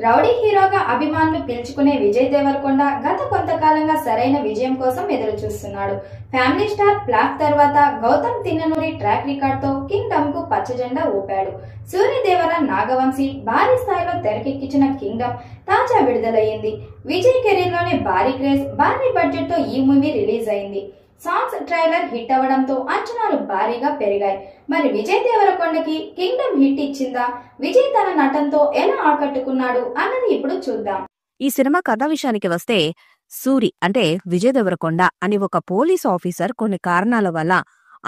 Rowdy హీరోగా అభిమానులు పిలుచుకునే విజయ్ దేవరకొండ గత కొంతకాలంగా సరైన విజయం కోసం ఎదురు చూస్తున్నాడు. ఫ్యామిలీ స్టార్ బ్లాక్ తర్వాత గౌతమ్ తిన్ననూరి ట్రాక్ రికార్డ్ తో కింగ్డమ్ కు పచ్చజెండా ఊపాడు. సూర్యదేవర నాగవంశీ భారీ స్థాయిలో తెరకెక్కించిన కింగ్డమ్ తాజా విడుదలయ్యింది. విజయ్ కెరీర్ లోనే భారీ క్రేజ్, భారీ బడ్జెట్ తో ఈ మూవీ రిలీజ్ అయింది. సాంగ్స్ ట్రైలర్ హిట్ అవడంతో అంచనాలు భారీగా పెరిగాయి. మరి విజయ్ దేవరకొండకి కింగ్డమ్ హిట్ ఇచ్చిందా? విజయ్ తన నటనతో ఎలా ఆకట్టుకున్నాడు అన్నది ఇప్పుడు చూద్దాం. ఈ సినిమా కథ విషయానికి వస్తే, సూరి అంటే విజయ్ దేవరకొండ అని ఒక పోలీస్ ఆఫీసర్ కొన్ని కారణాల వల్ల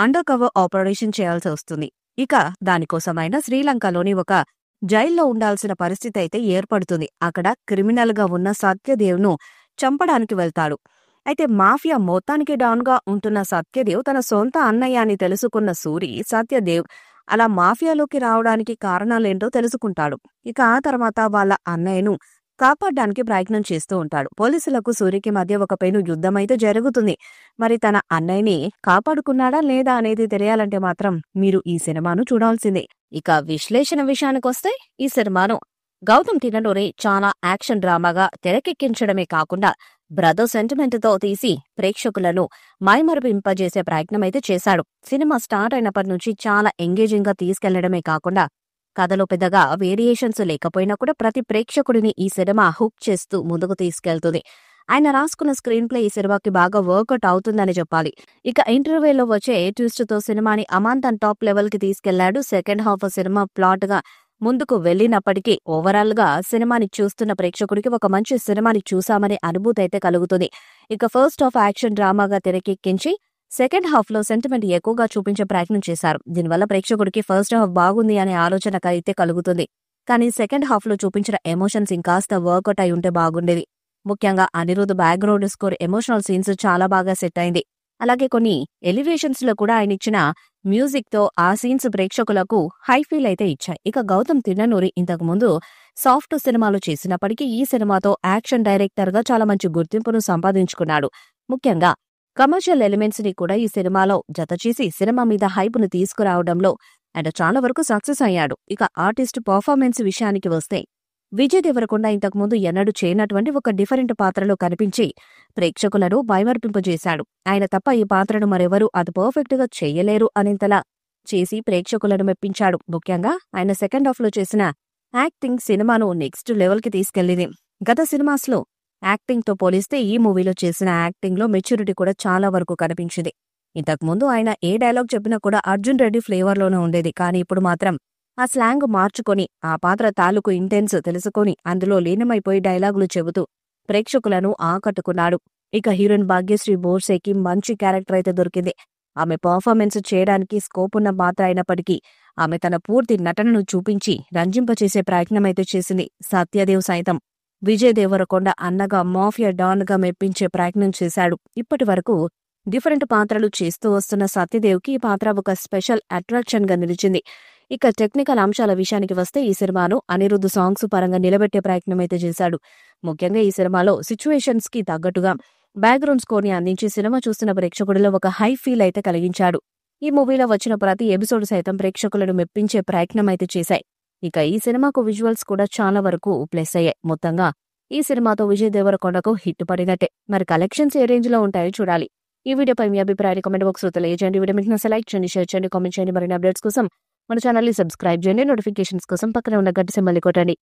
అండర్ కవర్ ఆపరేషన్ చేయాల్సి వస్తుంది. ఇక దానికోసమైన శ్రీలంకలోని ఒక జైల్లో ఉండాల్సిన పరిస్థితి అయితే ఏర్పడుతుంది. అక్కడ క్రిమినల్ గా ఉన్న సత్యదేవ్ను చంపడానికి వెళ్తాడు. అయితే మాఫియా మొత్తానికి డౌన్ గా ఉంటున్న సత్యదేవ్ తన సొంత అన్నయ్య అని తెలుసుకున్న సూరి సత్యదేవ్ అలా మాఫియాలోకి రావడానికి కారణాలేంటో తెలుసుకుంటాడు. ఇక ఆ తర్వాత వాళ్ళ అన్నయ్యను కాపాడడానికి ప్రయత్నం చేస్తూ ఉంటాడు. పోలీసులకు సూరికి మధ్య ఒక పెను యుద్ధమైతే జరుగుతుంది. మరి తన అన్నయ్యని కాపాడుకున్నాడా లేదా అనేది తెలియాలంటే మాత్రం మీరు ఈ సినిమాను చూడాల్సిందే. ఇక విశ్లేషణ విషయానికొస్తే, ఈ సినిమాను గౌతమ్ తిన్ననూరి చాలా యాక్షన్ డ్రామాగా తెరకెక్కించడమే కాకుండా బ్రదర్ సెంటిమెంట్ తో తీసి ప్రేక్షకులను మైమరపింపజేసే ప్రయత్నమైతే చేశాడు. సినిమా స్టార్ట్ అయినప్పటి నుంచి చాలా ఎంగేజింగ్ గా తీసుకెళ్లడమే కాకుండా కథలో పెద్దగా వేరియేషన్స్ లేకపోయినా కూడా ప్రతి ప్రేక్షకుడిని ఈ సినిమా హుక్ చేస్తూ ముందుకు తీసుకెళ్తుంది. ఆయన రాసుకున్న స్క్రీన్ ప్లే ఈ సినిమాకి బాగా వర్కౌట్ అవుతుందని చెప్పాలి. ఇక ఇంటర్వ్యూలో వచ్చే ట్విస్ట్ తో సినిమాని అమాంతం టాప్ లెవెల్ కి తీసుకెళ్లాడు. సెకండ్ హాఫ్ సినిమా ప్లాట్ గా ముందుకు వెళ్లినప్పటికీ ఓవరాల్ గా సినిమాని చూస్తున్న ప్రేక్షకుడికి ఒక మంచి సినిమాని చూసామనే అనుభూతి అయితే కలుగుతుంది. ఇక ఫస్ట్ హాఫ్ యాక్షన్ డ్రామాగా తెరకెక్కించి సెకండ్ హాఫ్ లో సెంటిమెంట్ ఎక్కువగా చూపించే ప్రయత్నం చేశారు. దీనివల్ల ప్రేక్షకుడికి ఫస్ట్ హాఫ్ బాగుంది అనే ఆలోచన అయితే కలుగుతుంది. కానీ సెకండ్ హాఫ్ లో చూపించిన ఎమోషన్స్ ఇంకాస్త వర్కౌట్ అయి ఉంటే బాగుండేది. ముఖ్యంగా Anirudh background score, emotional scenes చాలా బాగా సెట్ అయింది. అలాగే కొన్ని ఎలివేషన్స్ లో కూడా ఆయన ఇచ్చిన మ్యూజిక్ తో ఆ సీన్స్ ప్రేక్షకులకు హై ఫీల్ అయితే ఇచ్చాయి. ఇక గౌతమ్ తిన్ననూరి ఇంతకు ముందు సాఫ్ట్ సినిమాలు చేసినప్పటికీ ఈ సినిమాతో యాక్షన్ డైరెక్టర్ గా చాలా మంచి గుర్తింపును సంపాదించుకున్నాడు. ముఖ్యంగా కమర్షియల్ ఎలిమెంట్స్ ని కూడా ఈ సినిమాలో జతచేసి సినిమా మీద హైప్ ను తీసుకురావడంలో ఆయన చాలా వరకు సక్సెస్ అయ్యాడు. ఇక ఆర్టిస్ట్ పర్ఫార్మెన్స్ విషయానికి వస్తే, విజయ్ దేవరకొండ ఇంతకుముందు ఎన్నడూ చేయనటువంటి ఒక డిఫరెంట్ పాత్రలో కనిపించి ప్రేక్షకులను మైమర్పింపజేశాడు. ఆయన తప్ప ఈ పాత్రను మరెవరూ అది పర్ఫెక్ట్ గా చెయ్యలేరు అనేంతలా చేసి ప్రేక్షకులను మెప్పించాడు. ముఖ్యంగా ఆయన సెకండ్ హాఫ్ లో చేసిన యాక్టింగ్ సినిమాను నెక్స్ట్ లెవెల్ కి తీసుకెళ్లింది. గత సినిమాస్ లో యాక్టింగ్ తో పోలిస్తే ఈ మూవీలో చేసిన యాక్టింగ్ లో మెచ్యూరిటీ కూడా చాలా వరకు కనిపించింది. ఇంతకుముందు ఆయన ఏ డైలాగ్ చెప్పినా కూడా అర్జున్ రెడ్డి ఫ్లేవర్ లోనే ఉండేది. కానీ ఇప్పుడు మాత్రం ఆ స్లాంగ్ మార్చుకొని ఆ పాత్ర తాలూకు ఇంటెన్స్ తెలుసుకొని అందులో లీనమైపోయి డైలాగులు చెబుతూ ప్రేక్షకులను ఆకట్టుకున్నాడు. ఇక హీరోయిన్ భాగ్యశ్రీ బోర్సేకి మంచి క్యారెక్టర్ అయితే దొరికింది. ఆమె పర్ఫార్మెన్స్ చేయడానికి స్కోప్ ఉన్న పాత్ర అయినప్పటికీ ఆమె తన పూర్తి నటనను చూపించి రంజింపచేసే ప్రయత్నమైతే చేసింది. సత్యదేవ్ సైతం విజయ్ దేవరకొండ అన్నగా మాఫియా డాన్ గా మెప్పించే ప్రయత్నం చేశాడు. ఇప్పటి వరకు డిఫరెంట్ పాత్రలు చేస్తూ వస్తున్న సత్యదేవ్కి ఈ పాత్ర ఒక స్పెషల్ అట్రాక్షన్ గా నిలిచింది. ఇక టెక్నికల్ అంశాల విషయానికి వస్తే, ఈ సినిమాను అనిరుద్ సాంగ్స్ పరంగా నిలబెట్టే ప్రయత్నమైతే చేశాడు. ముఖ్యంగా ఈ సినిమాలో సిచ్యువేషన్స్ కి తగ్గట్టుగా బ్యాక్గ్రౌండ్ స్కోర్ ని అందించి సినిమా చూస్తున్న ప్రేక్షకుడిలో ఒక హై ఫీల్ అయితే కలిగించాడు. ఈ మూవీలో వచ్చిన ప్రతి ఎపిసోడ్ సైతం ప్రేక్షకులను మెప్పించే ప్రయత్నం అయితే చేశాయి. ఇక ఈ సినిమాకు విజువల్స్ కూడా చాలా వరకు ప్లస్ అయ్యాయి. మొత్తంగా ఈ సినిమాతో విజయ్ దేవరకొండకు హిట్ పడినట్టే. మరి కలెక్షన్స్ ఏ రేంజ్ లో ఉంటాయో చూడాలి. ఈ వీడియోపై మీ అభిప్రాయాన్ని కామెంట్ బాక్స్ లో తెలియజేయండి. వీడియో మీకు నచ్చితే లైక్ చేయండి, షేర్ చేయండి, కామెంట్ చేయండి. మరిన్ని అప్డేట్స్ కోసం మన ఛానల్ ని సబ్స్క్రైబ్ చేయండి. నోటిఫికేషన్స్ కోసం పక్కన ఉన్న గంట సింబల్ ని కొట్టండి.